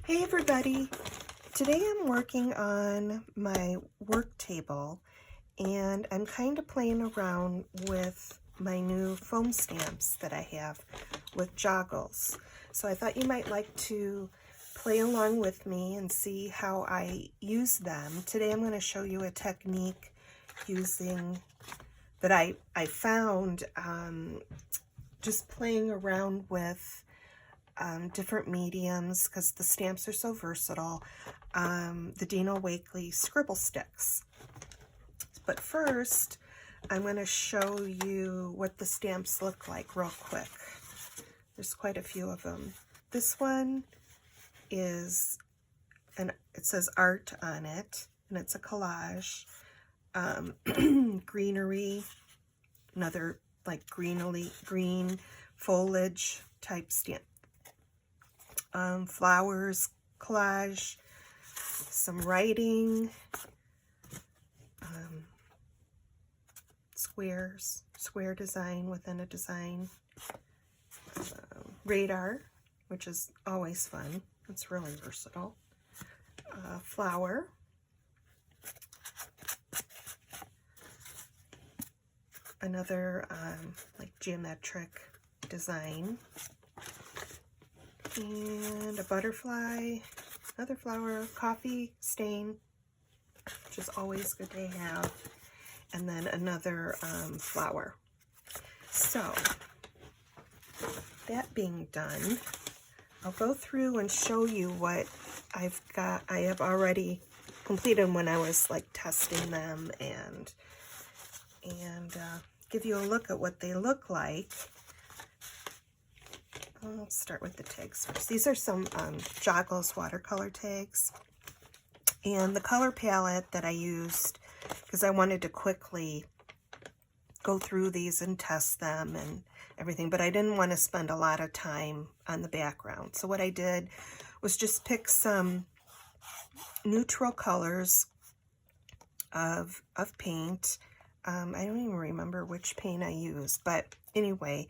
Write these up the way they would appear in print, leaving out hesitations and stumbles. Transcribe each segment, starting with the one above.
Hey everybody! Today I'm working on my work table and I'm kind of playing around with my new foam stamps that I have with Joggles. So I thought you might like to play along with me and see how I use them. Today I'm going to show you a technique using that I found just playing around with different mediums because the stamps are so versatile. The Dino Wakley scribble sticks. But first, I'm going to show you what the stamps look like real quick. There's quite a few of them. This one is, it says art on it, and it's a collage. Greenery, another like green foliage type stamp. Flowers collage, some writing, square design within a design, radar, which is always fun. It's really versatile. Flower, another like geometric design, and a butterfly, another flower, coffee stain, which is always good to have, and then another flower. So that being done, I'll go through and show you what I've got. I have already completed when I was like testing them and give you a look at what they look like. I'll start with the tags first. These are some Joggles watercolor tags. And the color palette that I used, because I wanted to quickly go through these and test them and everything, but I didn't want to spend a lot of time on the background. So what I did was just pick some neutral colors of paint. I don't even remember which paint I used, but anyway,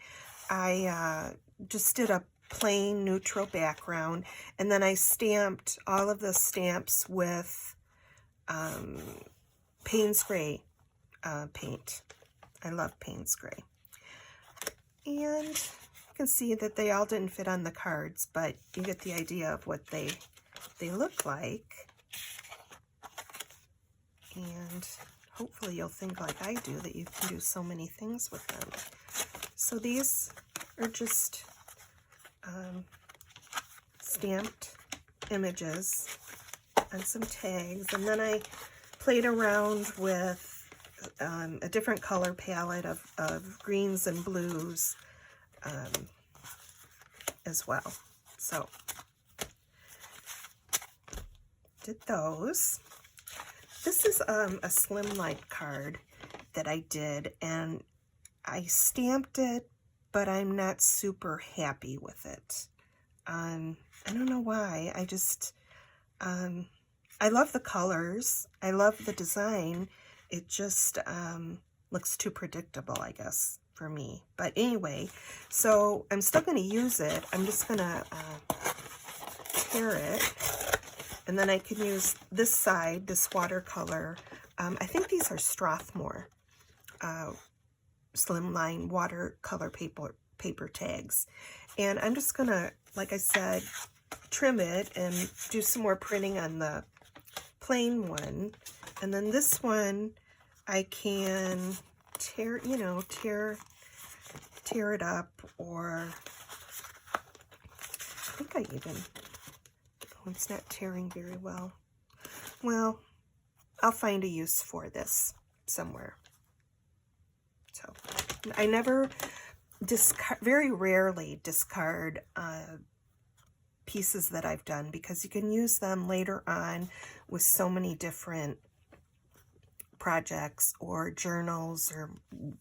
I just did a plain neutral background, and then I stamped all of the stamps with Payne's Gray paint. I love Payne's Gray. And you can see that they all didn't fit on the cards, but you get the idea of what they look like. And hopefully you'll think like I do, that you can do so many things with them. So these are just stamped images and some tags, and then I played around with a different color palette of greens and blues as well. So did those. This is a Slimline card that I did, and I stamped it, but I'm not super happy with it. I don't know why. I just, I love the colors. I love the design. It just looks too predictable, I guess, for me. But anyway, so I'm still going to use it. I'm just going to tear it. And then I can use this side, this watercolor. I think these are Strathmore Slimline watercolor paper tags. And I'm just going to, like I said, trim it and do some more printing on the plain one. And then this one, I can tear it up, or I think I even, oh, it's not tearing very well. Well, I'll find a use for this somewhere. So I never discard, very rarely discard pieces that I've done, because you can use them later on with so many different projects or journals or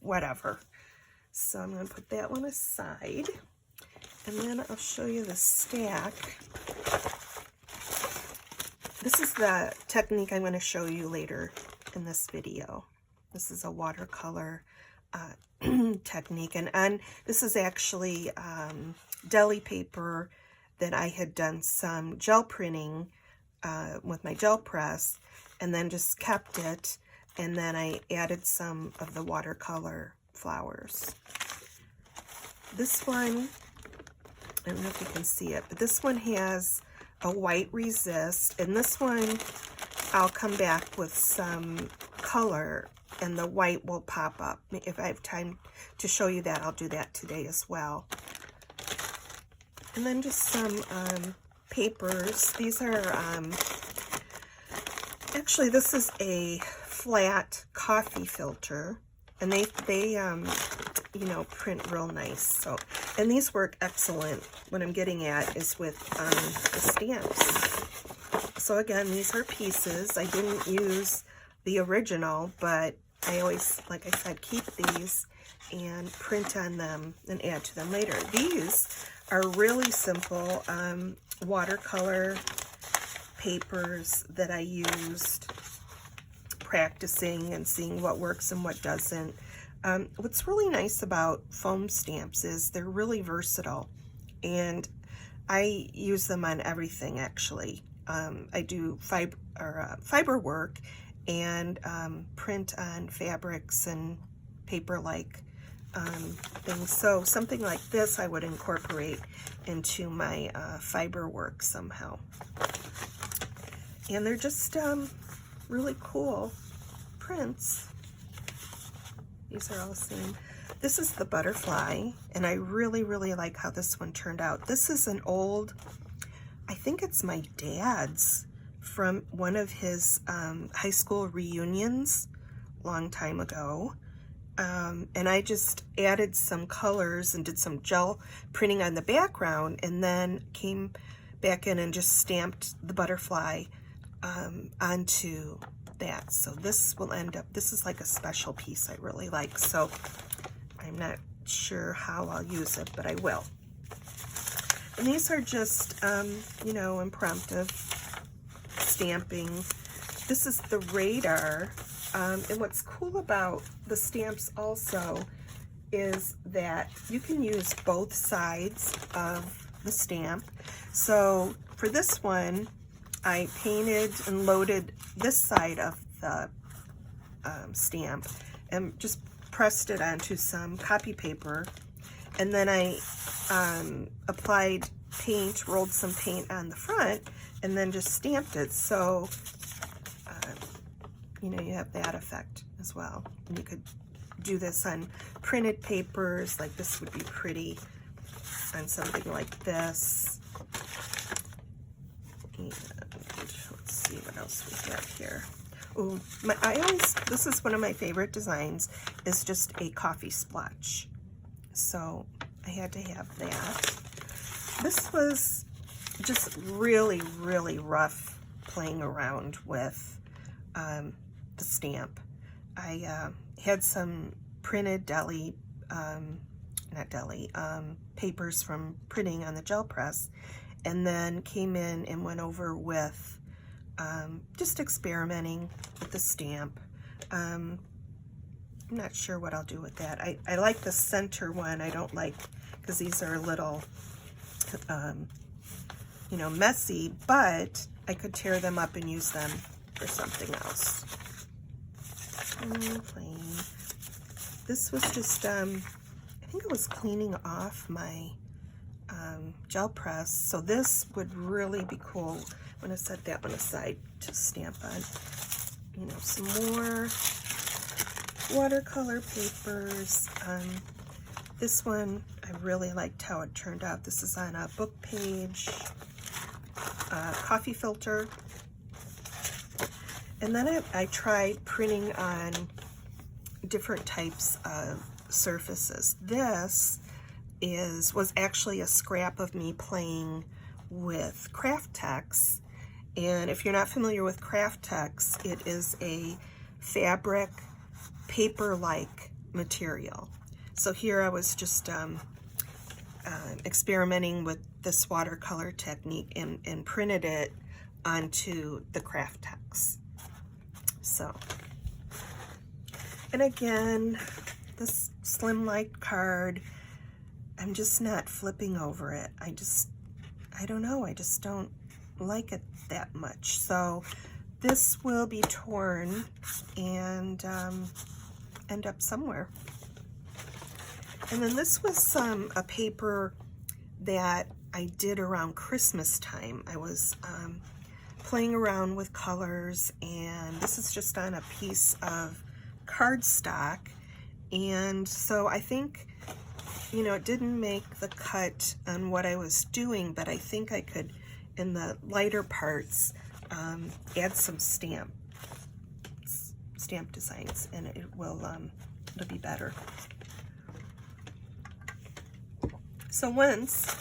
whatever. So I'm going to put that one aside, and then I'll show you the stack. This is the technique I'm going to show you later in this video. This is a watercolor technique, and this is actually deli paper that I had done some gel printing with my gel press, and then just kept it, and then I added some of the watercolor flowers. This one, I don't know if you can see it, but this one has a white resist, and this one I'll come back with some color and the white will pop up. If I have time to show you that, I'll do that today as well. And then just some papers. These are, actually this is a flat coffee filter, and they you know, print real nice. So, and these work excellent. What I'm getting at is with the stamps. So again, these are pieces. I didn't use the original, but I always, like I said, keep these and print on them and add to them later. These are really simple watercolor papers that I used practicing and seeing what works and what doesn't. What's really nice about foam stamps is they're really versatile, and I use them on everything actually. I do fiber work and print on fabrics and paper-like things. So something like this I would incorporate into my fiber work somehow. And they're just really cool prints. These are all the same. This is the butterfly, and I really, really like how this one turned out. This is an old, I think it's my dad's, from one of his high school reunions long time ago. And I just added some colors and did some gel printing on the background, and then came back in and just stamped the butterfly onto that. So this will end up, this is like a special piece I really like. So I'm not sure how I'll use it, but I will. And these are just, you know, impromptu stamping. This is the radar. And what's cool about the stamps also is that you can use both sides of the stamp. So for this one, I painted and loaded this side of the stamp and just pressed it onto some copy paper, and then I applied paint, rolled some paint on the front, and then just stamped it. So you know, you have that effect as well. And you could do this on printed papers, like this would be pretty on something like this. And let's see what else we have here. Oh, this is one of my favorite designs, is just a coffee splotch. So I had to have that. This was just really, really rough playing around with the stamp. I had some printed papers from printing on the gel press, and then came in and went over with just experimenting with the stamp. I'm not sure what I'll do with that. I like the center one. I don't like, because these are a little you know, messy, but I could tear them up and use them for something else. Plain. This was just, I think it was cleaning off my gel press, so this would really be cool. I'm going to set that one aside to stamp on. You know, some more watercolor papers. This one, I really liked how it turned out. This is on a book page, coffee filter. And then I tried printing on different types of surfaces. This was actually a scrap of me playing with Craft Tex. And if you're not familiar with Craft Tex, it is a fabric paper-like material. So here I was just experimenting with this watercolor technique and printed it onto the Craft Tex. So, and again, this slim light card, I'm just not flipping over it. I don't know, I just don't like it that much. So this will be torn and end up somewhere. And then this was a paper that I did around Christmas time. I was playing around with colors, and this is just on a piece of cardstock. And so I think, you know, it didn't make the cut on what I was doing, but I think I could, in the lighter parts, add some stamp designs, and it will it'll be better. So once,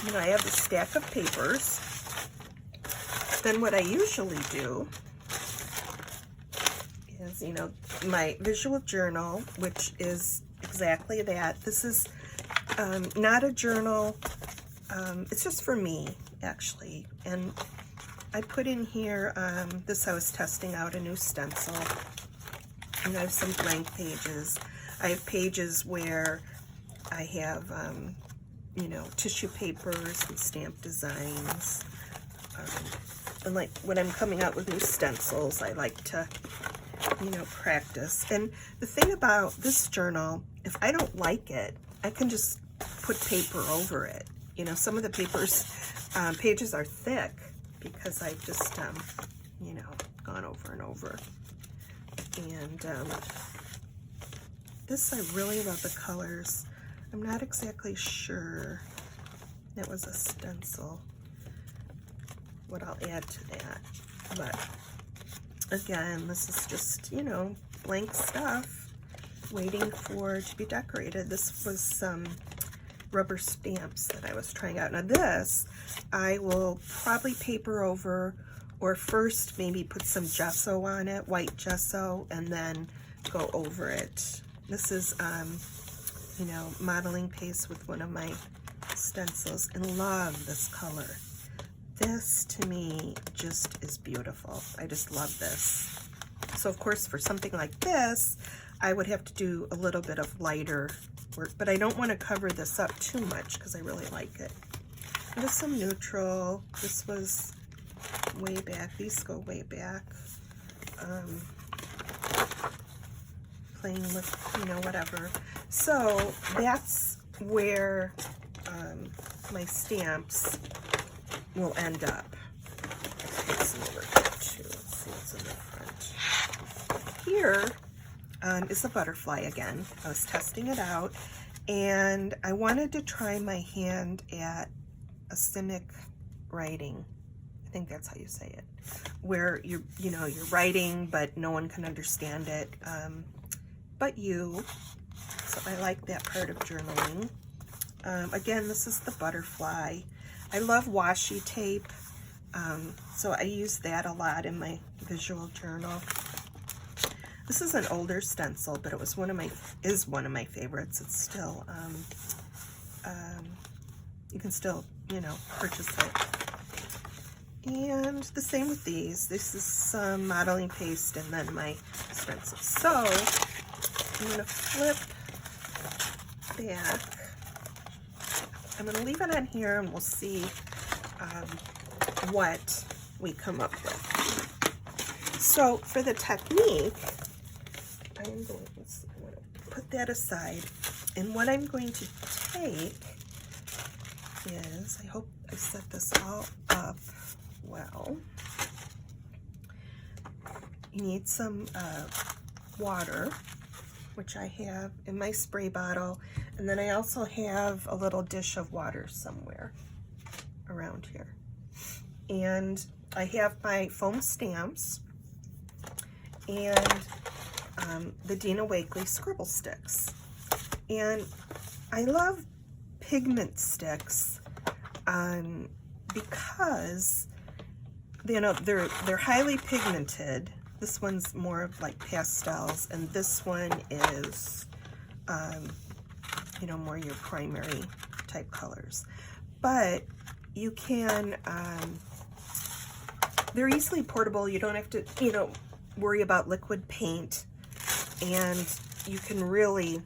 you know, I have the stack of papers, then what I usually do is, you know, my visual journal, which is exactly that. This is not a journal, it's just for me, actually. And I put in here, this I was testing out a new stencil, and I have some blank pages. I have pages where I have, you know, tissue papers and stamp designs. And like when I'm coming out with new stencils, I like to, you know, practice. And the thing about this journal, if I don't like it, I can just put paper over it. You know, some of the pages are thick because I've just, you know, gone over and over. And this, I really love the colors. I'm not exactly sure, that was a stencil, what I'll add to that. But again, this is just, you know, blank stuff waiting for to be decorated. This was some rubber stamps that I was trying out. Now this, I will probably paper over, or first maybe put some gesso on it, white gesso, and then go over it. This is, you know, modeling paste with one of my stencils, and love this color. This to me just is beautiful. I just love this. So of course for something like this, I would have to do a little bit of lighter work, but I don't want to cover this up too much because I really like it. And just some neutral. This was way back. These go way back. Playing with, you know, whatever. So that's where my stamps will end up. Let's see over here too. Let's see what's in the front. Here is the butterfly again. I was testing it out, and I wanted to try my hand at asymmetric writing. I think that's how you say it. Where you're writing, but no one can understand it, but you. So I like that part of journaling. Again, this is the butterfly. I love washi tape, so I use that a lot in my visual journal. This is an older stencil, but it was one of my favorites. It's still, you can still, you know, purchase it. And the same with these. This is some modeling paste and then my stencil. So I'm going to flip back. I'm going to leave it on here, and we'll see what we come up with. So for the technique, I'm going to put that aside, and what I'm going to take is, I hope I set this all up well. You need some water, which I have in my spray bottle, and then I also have a little dish of water somewhere around here. And I have my foam stamps and the Dina Wakley scribble sticks. And I love pigment sticks because, you know, they're highly pigmented. This one's more of like pastels, and this one is, you know, more your primary type colors. But you can, they're easily portable. You don't have to, you know, worry about liquid paint, and you can really,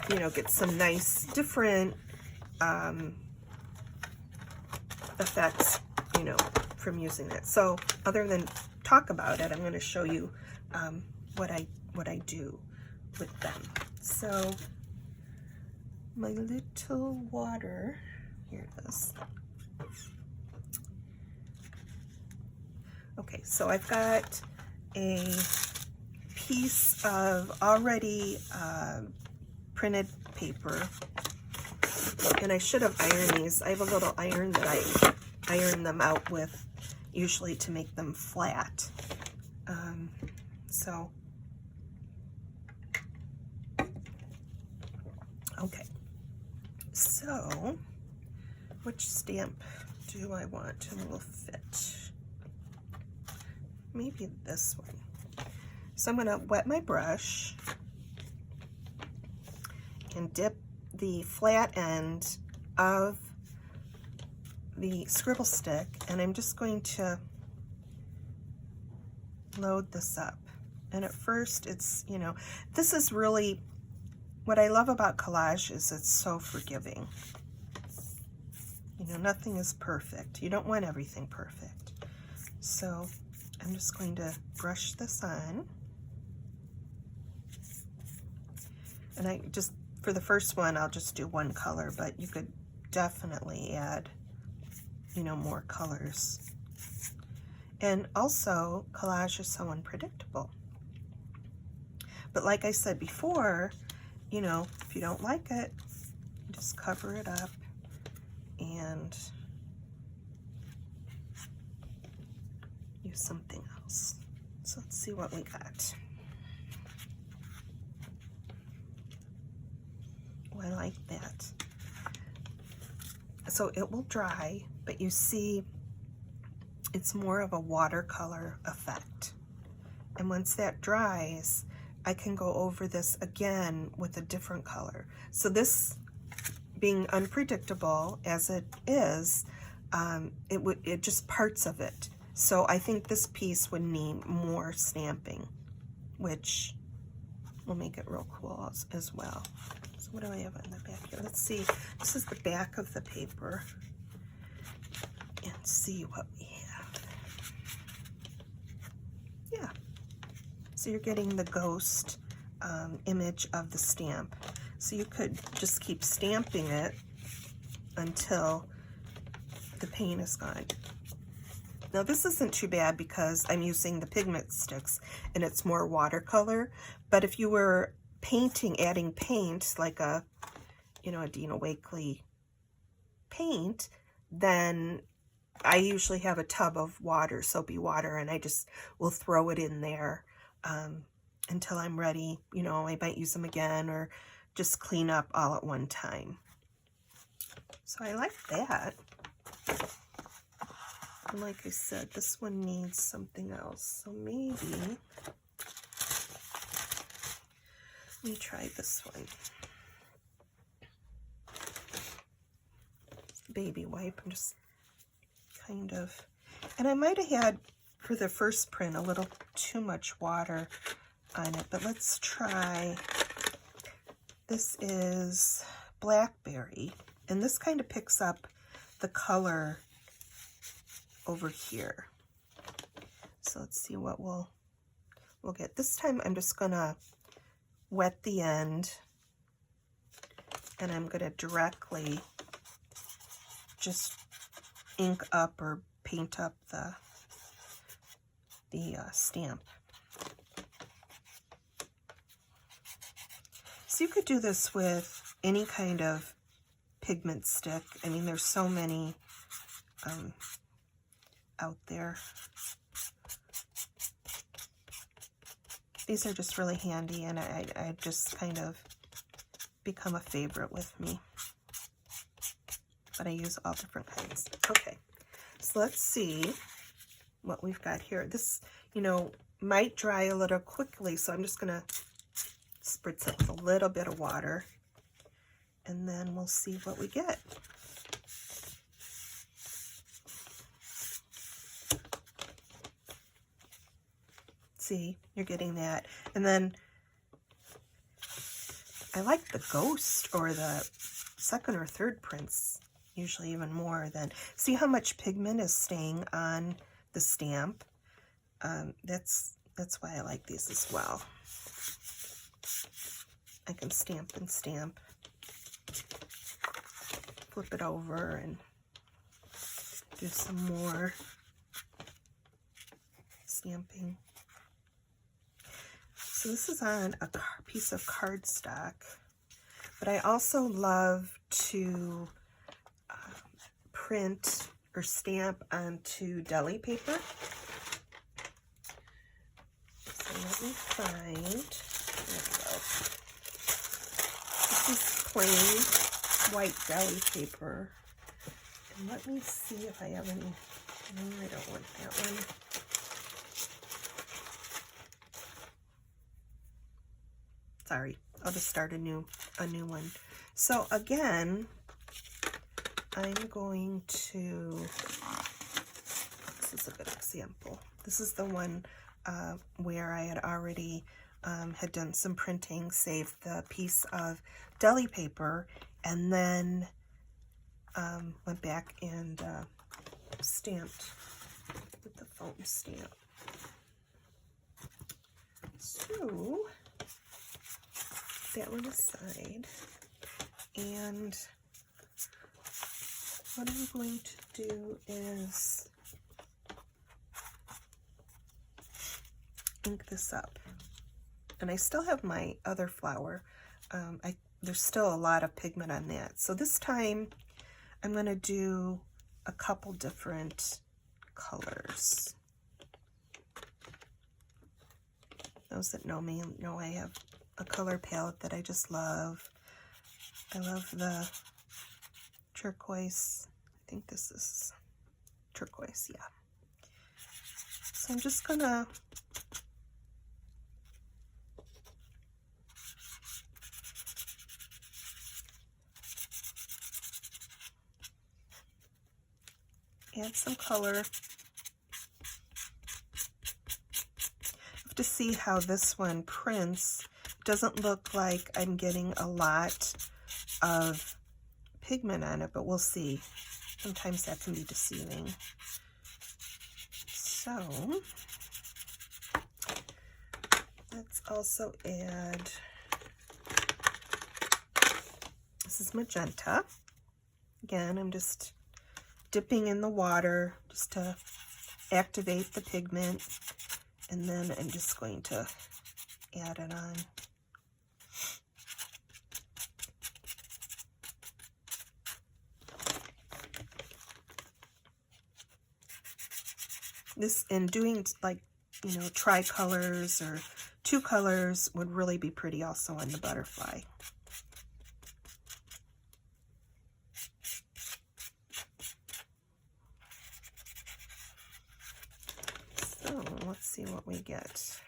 you know, get some nice different effects, you know, from using it. So other than talk about it, I'm going to show you what I do with them. So my little water, here it is. Okay, so I've got a piece of already printed paper, and I should have ironed these. I have a little iron that I iron them out with, usually to make them flat. Okay, so which stamp do I want and will fit? Maybe this one. So I'm going to wet my brush and dip the flat end of the scribble stick, and I'm just going to load this up. And at first it's, you know, this is really what I love about collage, is it's so forgiving. You know, nothing is perfect. You don't want everything perfect. So I'm just going to brush this on. And I just, for the first one, I'll just do one color, but you could definitely add, you know, more colors. And also, collage is so unpredictable. But like I said before, you know, if you don't like it, just cover it up and use something else. So let's see what we got. Oh, I like that. So it will dry, but you see it's more of a watercolor effect. And once that dries, I can go over this again with a different color. So this, being unpredictable as it is, it just parts of it. So I think this piece would need more stamping, which will make it real cool as well. So what do I have on the back here? Let's see. This is the back of the paper, and see what we have. Yeah. So you're getting the ghost image of the stamp. So you could just keep stamping it until the paint is gone. Now this isn't too bad because I'm using the pigment sticks and it's more watercolor, but if you were painting, adding paint, like a, you know, a Dina Wakley paint, then I usually have a tub of water, soapy water, and I just will throw it in there until I'm ready. You know, I might use them again or just clean up all at one time. So I like that. And like I said, this one needs something else. So maybe, let me try this one. Baby wipe. I'm just kind of, and I might have had, for the first print, a little too much water on it, but let's try, this is Blackberry, and this kind of picks up the color over here. So let's see what we'll get. This time I'm just gonna wet the end, and I'm gonna directly just ink up or paint up the stamp. So you could do this with any kind of pigment stick. I mean, there's so many out there. These are just really handy, and I just kind of become a favorite with me. But I use all different kinds. Okay, so let's see what we've got here. This, you know, might dry a little quickly, so I'm just gonna spritz it with a little bit of water, and then we'll see what we get. See, you're getting that. And then I like the ghost or the second or third prints, usually even more than, see how much pigment is staying on the stamp? That's why I like these as well. I can stamp and stamp, flip it over and do some more stamping. So this is on a piece of cardstock, but I also love to print or stamp onto deli paper. So let me find, there we go. This is plain white deli paper. And let me see if I have any, no, I don't want that one. Sorry, I'll just start a new one. So again, I'm going to, this is a good example. This is the one where I had already had done some printing, saved the piece of deli paper, and then went back and stamped with the foam stamp. So that one aside, and what I'm going to do is ink this up. And I still have my other flower. There's still a lot of pigment on that. So this time I'm going to do a couple different colors. Those that know me know I have a color palette that I just love. I love the turquoise. I think this is turquoise, yeah. So I'm just gonna add some color. Have to see how this one prints. It doesn't look like I'm getting a lot of pigment on it, but we'll see. Sometimes that can be deceiving. So let's also add, this is magenta. Again, I'm just dipping in the water just to activate the pigment, and then I'm just going to add it on. This, in doing like, you know, tricolors or two colors would really be pretty also on the butterfly. So let's see what we get.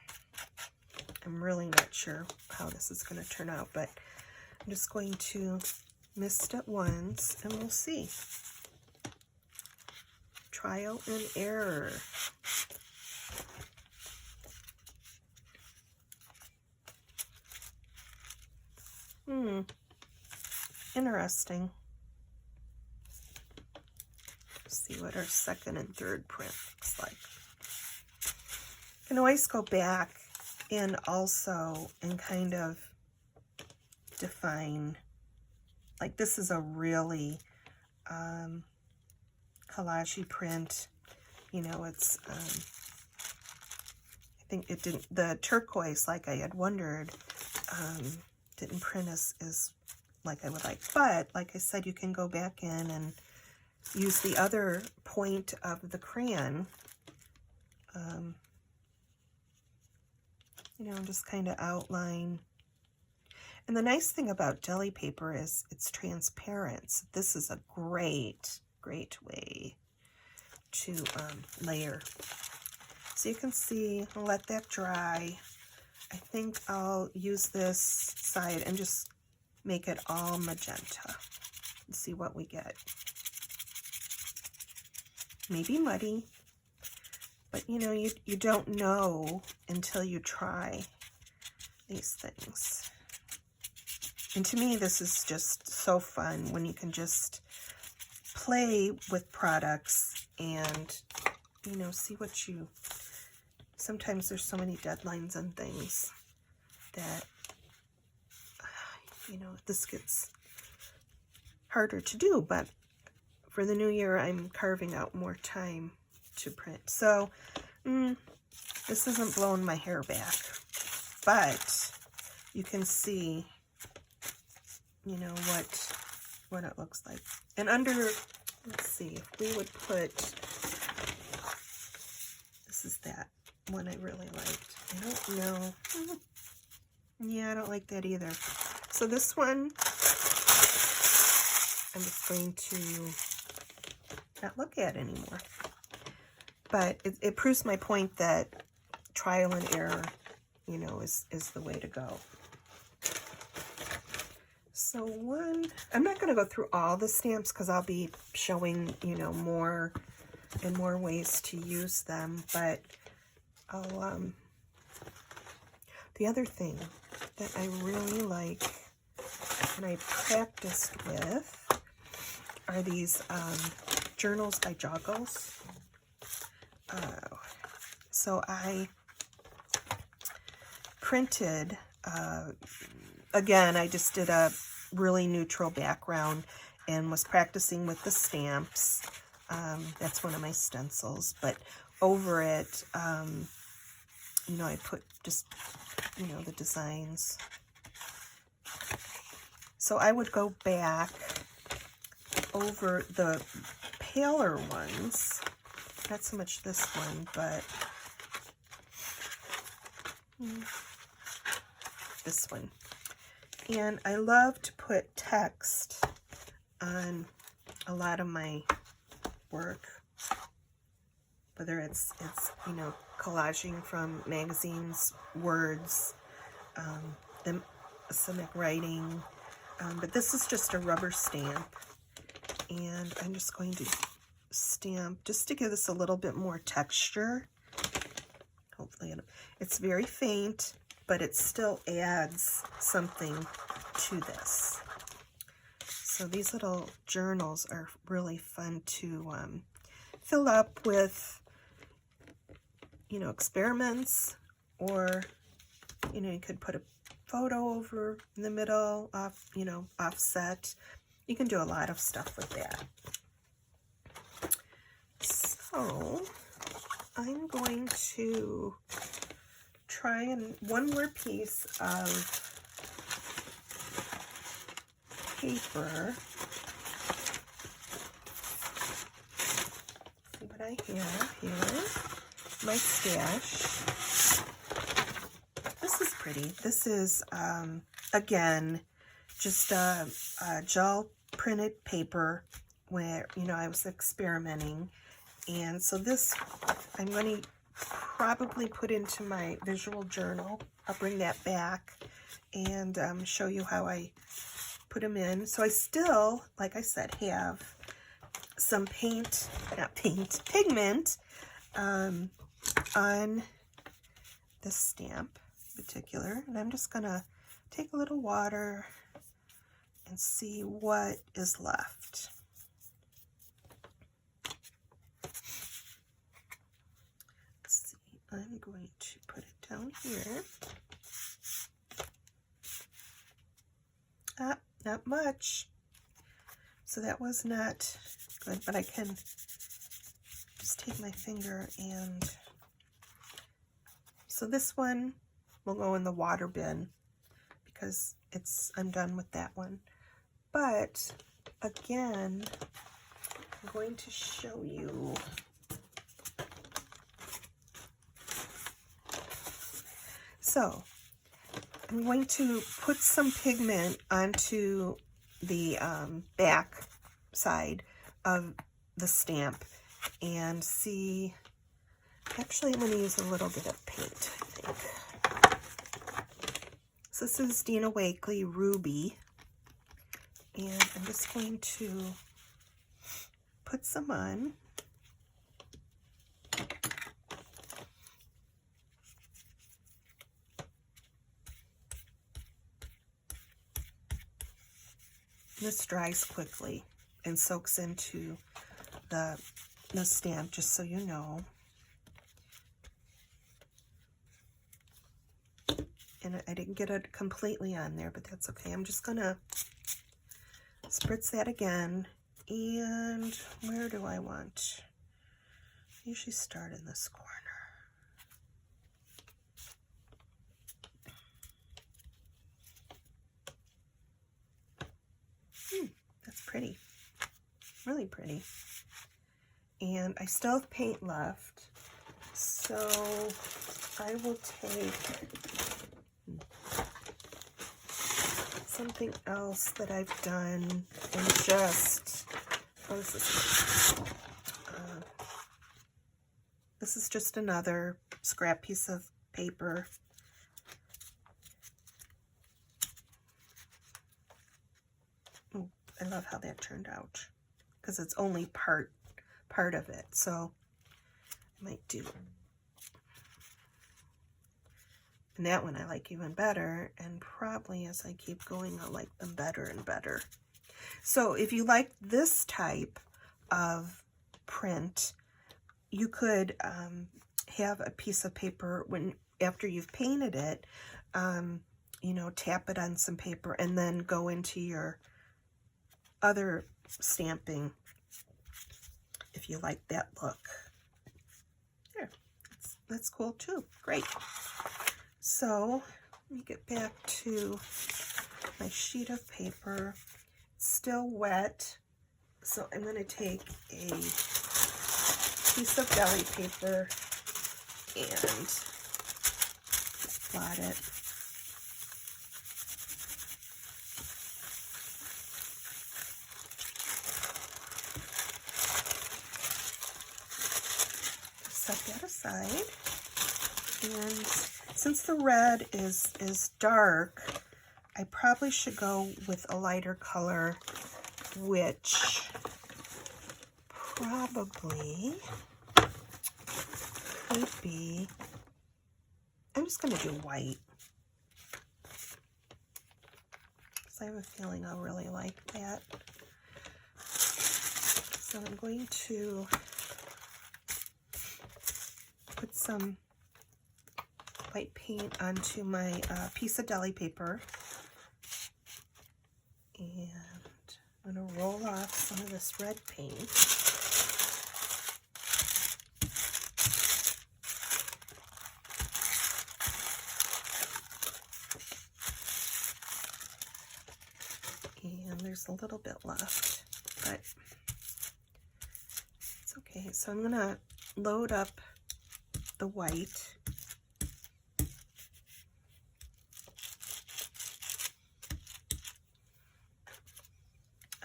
I'm really not sure how this is going to turn out, but I'm just going to mist it once and we'll see. Trial and error. Interesting. Let's see what our second and third print looks like. You can always go back and also kind of define, like this is a really collage-y print. You know, it's I think it didn't, the turquoise, like I had wondered, didn't print as like I would like, but like I said, you can go back in and use the other point of the crayon, you know, just kind of outline. And the nice thing about deli paper is it's transparent. So this is a great way to layer. So you can see, I'll let that dry. I think I'll use this side and just make it all magenta and see what we get. Maybe muddy, but you know, you don't know until you try these things. And to me, this is just so fun when you can just play with products and, you know, see what you, sometimes there's so many deadlines on things that, you know, this gets harder to do, but for the new year, I'm carving out more time to print. So, this isn't blowing my hair back, but you can see, you know, what it looks like. And under, let's see, if we would put, this is that one I really liked. I don't know. Yeah, I don't like that either. So this one, I'm just going to not look at anymore. But it proves my point that trial and error, you know, is the way to go. So I'm not going to go through all the stamps because I'll be showing, you know, more and more ways to use them. But the other thing that I really like and I practiced with are these journals by Joggles. So I printed, again, I just did a really neutral background and was practicing with the stamps. That's one of my stencils, but over it, you know, I put just, you know, the designs. So I would go back over the paler ones, not so much this one, but this one. And I love to put text on a lot of my work, whether it's you know, collaging from magazines, words, the cynic writing, but this is just a rubber stamp, and I'm just going to stamp just to give this a little bit more texture. Hopefully it's very faint, but it still adds something to this. So these little journals are really fun to fill up with, you know, experiments, or, you know, you could put a photo over in the middle, off, you know, offset. You can do a lot of stuff with that. So I'm going to try one more piece of paper. See what I have here. My stash. This is pretty. This is, again, just a gel printed paper where, you know, I was experimenting. And so this, I'm going to probably put into my visual journal. I'll bring that back and show you how I put them in. So I still, like I said, have some pigment on this stamp in particular. And I'm just going to take a little water and see what is left. I'm going to put it down here. Not much. So that was not good, but I can just take my finger and... So this one will go in the water bin because I'm done with that one. But again, I'm going to show you. So I'm going to put some pigment onto the back side of the stamp and see. Actually, I'm going to use a little bit of paint, I think. So this is Dina Wakley Ruby, and I'm just going to put some on. This dries quickly and soaks into the stamp, just so you know. And I didn't get it completely on there, but that's okay. I'm just gonna spritz that again. And where do I want? I usually start in this corner. That's pretty, really pretty. And I still have paint left, so I will take something else that I've done and just, what is this? This is just another scrap piece of paper. Ooh, I love how that turned out, because it's only part of it, so I might do. And that one I like even better, and probably as I keep going, I'll like them better and better. So if you like this type of print, you could have a piece of paper after you've painted it, you know, tap it on some paper and then go into your other stamping if you like that look. There, that's cool too. Great. So let me get back to my sheet of paper. It's still wet, so I'm going to take a piece of deli paper and blot it. Set that aside. And since the red is dark, I probably should go with a lighter color, which probably could be, I'm just going to do white, because I have a feeling I'll really like that. So I'm going to put some white paint onto my piece of deli paper, and I'm going to roll off some of this red paint. And there's a little bit left, but it's okay. So I'm going to load up the white.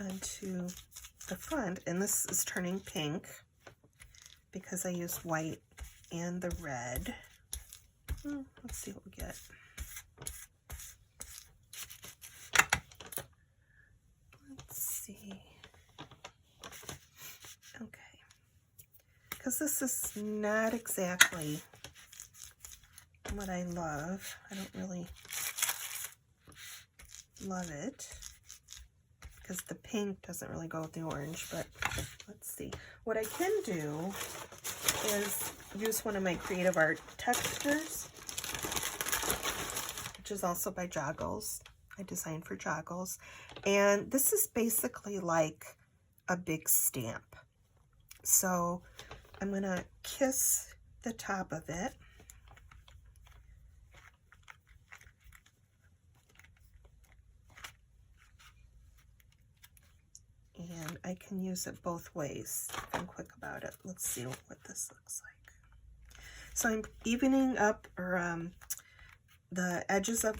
Onto the front, and this is turning pink because I used white and the red. Let's see what we get. Let's see. Okay, because this is not exactly what I love. I don't really love it, because the pink doesn't really go with the orange, but let's see. What I can do is use one of my creative art textures, which is also by Joggles. I designed for Joggles. And this is basically like a big stamp. So I'm going to kiss the top of it. And I can use it both ways if I'm quick about it. Let's see what this looks like. So I'm evening up the edges of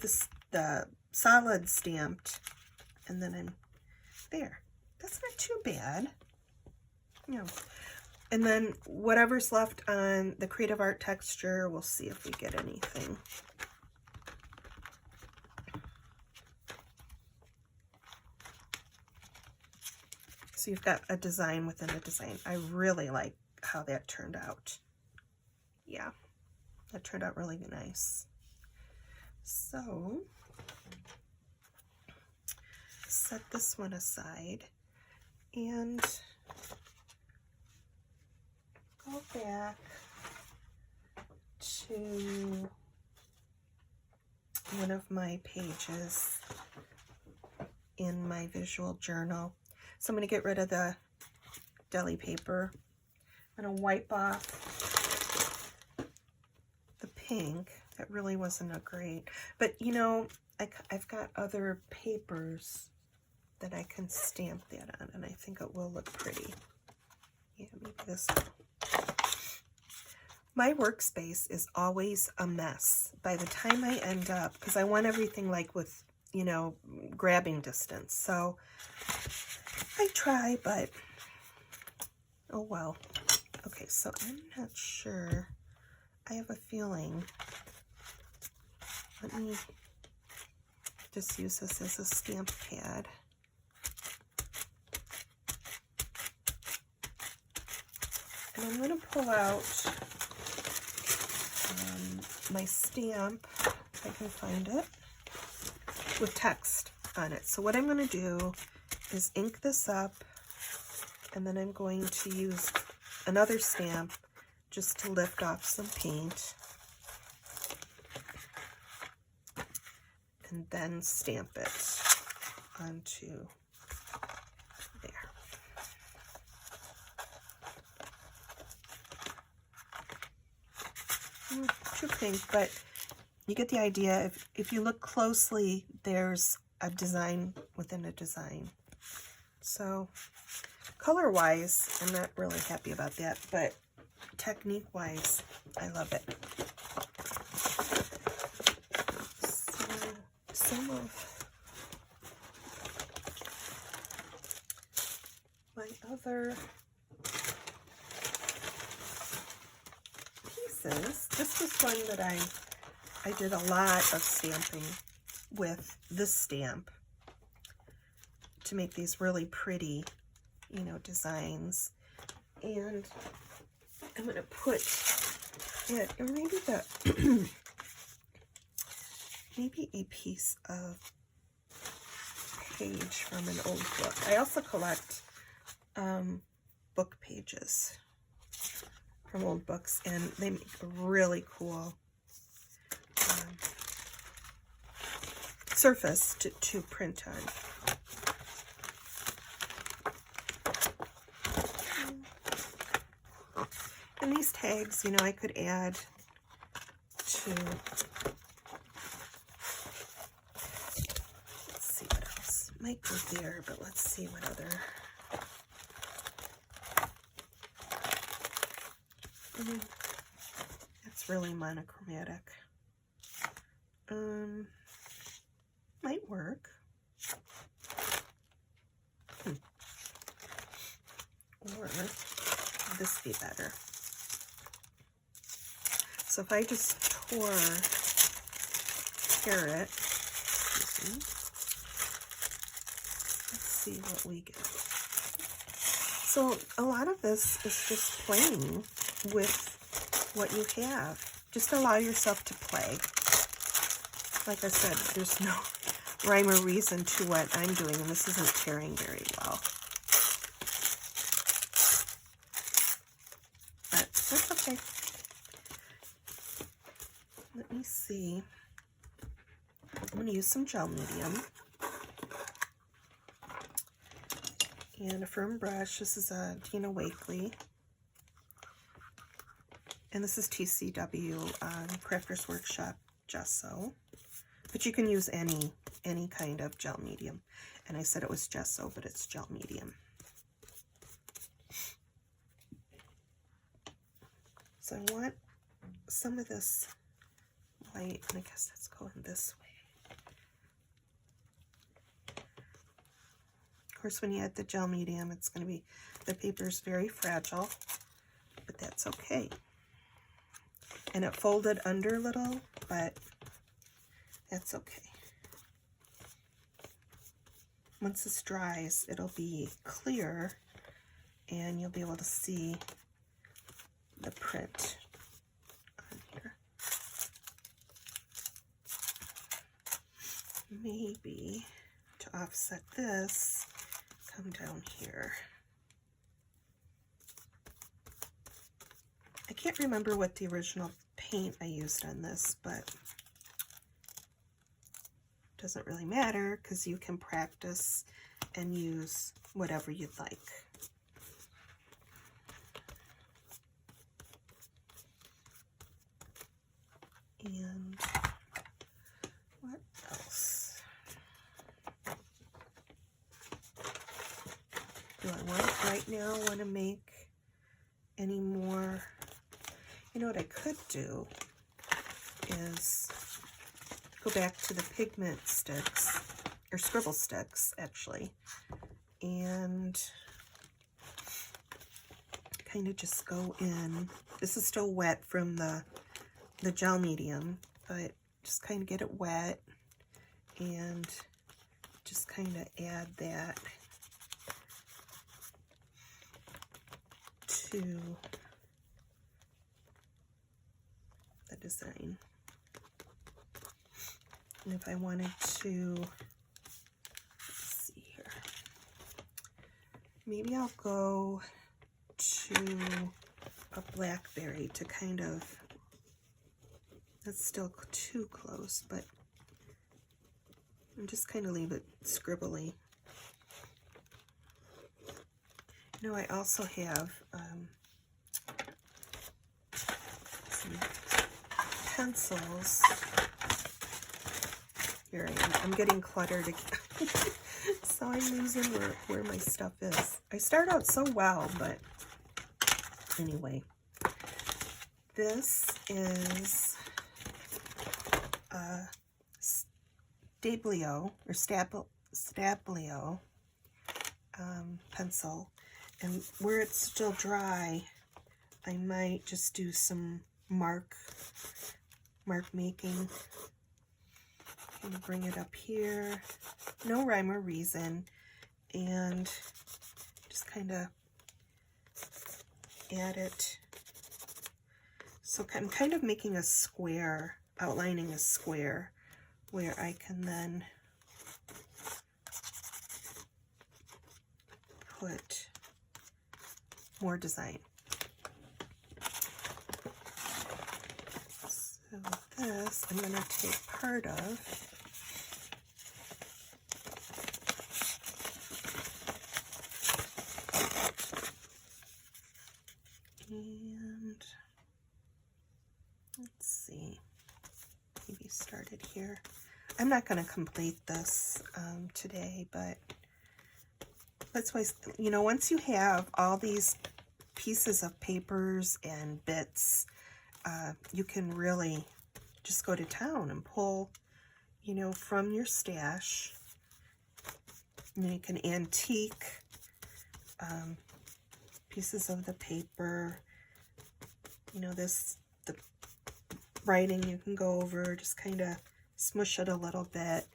the solid stamped, and then I'm there. That's not too bad. You know. And then whatever's left on the creative art texture, we'll see if we get anything. So you've got a design within a design. I really like how that turned out. Yeah, that turned out really nice. So set this one aside and go back to one of my pages in my visual journal. So I'm going to get rid of the deli paper. I'm going to wipe off the pink. That really wasn't a great, but you know, I've got other papers that I can stamp that on, and I think it will look pretty. Yeah, maybe this one. My workspace is always a mess by the time I end up, because I want everything like with, you know, grabbing distance. So I try, but oh well. Okay, so I'm not sure. I have a feeling. Let me just use this as a stamp pad. And I'm going to pull out my stamp, if I can find it, with text on it. So what I'm going to do is ink this up, and then I'm going to use another stamp just to lift off some paint, and then stamp it onto there. Too pink, but you get the idea. If you look closely, there's a design within a design. So color-wise, I'm not really happy about that, but technique-wise, I love it. So some of my other pieces, this was one that I did a lot of stamping with this stamp to make these really pretty, you know, designs. And I'm going to put it, or maybe the maybe a piece of page from an old book. I also collect book pages from old books, and they make a really cool surface to print on. And these tags, you know, I could add to, let's see what else might go there, but let's see what other, it's really monochromatic. Might work. Or would this be better? So if I just tear it, let's see what we get. So a lot of this is just playing with what you have. Just allow yourself to play. Like I said, there's no rhyme or reason to what I'm doing, and this isn't tearing very well. But that's okay. Let me see. I'm going to use some gel medium and a firm brush. This is a Dina Wakley, and this is TCW Crafters Workshop gesso, but you can use any kind of gel medium. And I said it was gesso, but it's gel medium. So I want some of this white, and I guess that's going this way. Of course, when you add the gel medium, it's going to be, the paper's very fragile, but that's okay. And it folded under a little, but that's okay. Once this dries, it'll be clear, and you'll be able to see the print on here. Maybe to offset this, come down here. I can't remember what the original paint I used on this, but it doesn't really matter because you can practice and use whatever you'd like. And what else? Do I want right now want to make any more? You know what I could do is go back to the pigment sticks, or scribble sticks actually, and kind of just go in. This is still wet from the gel medium, but just kind of get it wet and just kind of add that to the design. And if I wanted to, let's see here, maybe I'll go to a blackberry to kind of, that's still too close, but I'm just kind of leave it scribbly. You know, I also have some pencils. Here I am. I'm getting cluttered again. So I'm losing where my stuff is. I start out so well, but anyway. This is a Stablio or Stablio pencil, and where it's still dry, I might just do some mark making. I'm gonna bring it up here, no rhyme or reason, and just kind of add it. So I'm kind of making a square, outlining a square, where I can then put more design. So with this, I'm going to take part of and let's see, maybe start it here. I'm not going to complete this today, but that's why, you know, once you have all these pieces of papers and bits, you can really just go to town and pull, you know, from your stash. And then you can antique pieces of the paper. You know, the writing you can go over, just kind of smush it a little bit.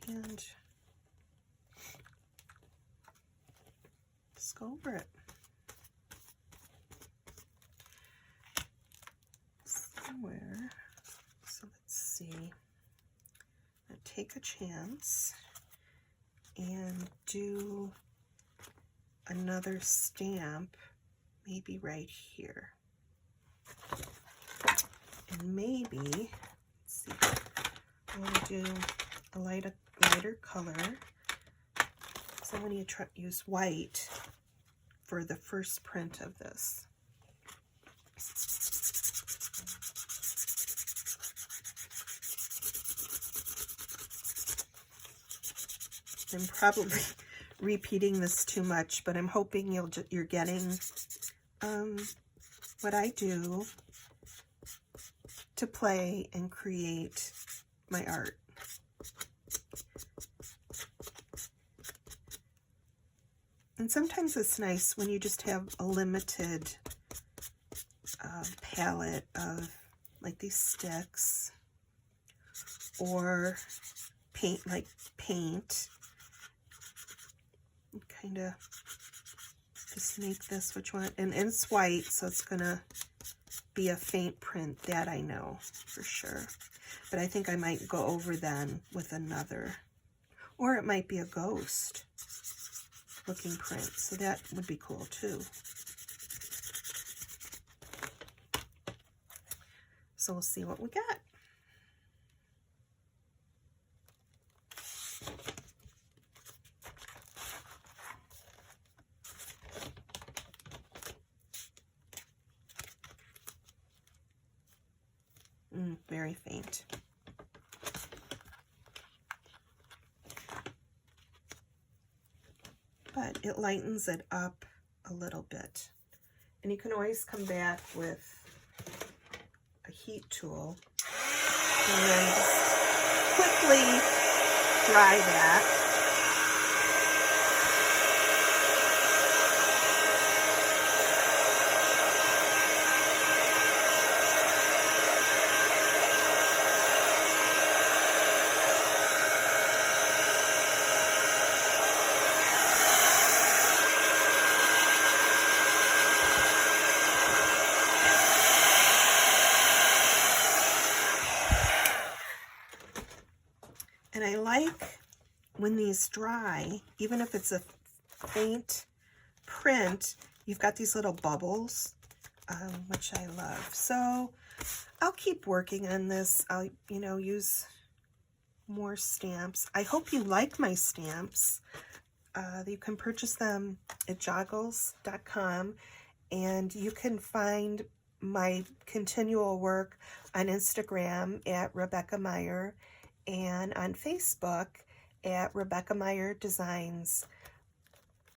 And just go over it. Somewhere. So let's see. I'll take a chance and do another stamp, maybe right here. And maybe, let's see, I want to do a lighter color. So I'm going to use white for the first print of this. I'm probably repeating this too much, but I'm hoping you're getting what I do to play and create my art. And sometimes it's nice when you just have a limited palette of like these sticks or paint, kind of just make this which one, and it's white, so it's gonna be a faint print, that I know for sure. But I think I might go over then with another. Or it might be a ghost looking print, so that would be cool too. So we'll see what we got. Very faint. But it lightens it up a little bit. And you can always come back with a heat tool and then just quickly dry that. And I like when these dry, even if it's a faint print, you've got these little bubbles, which I love. So I'll keep working on this. I'll, use more stamps. I hope you like my stamps. You can purchase them at joggles.com, and you can find my continual work on Instagram at Rebekah Meier and on Facebook at Rebekah Meier Designs.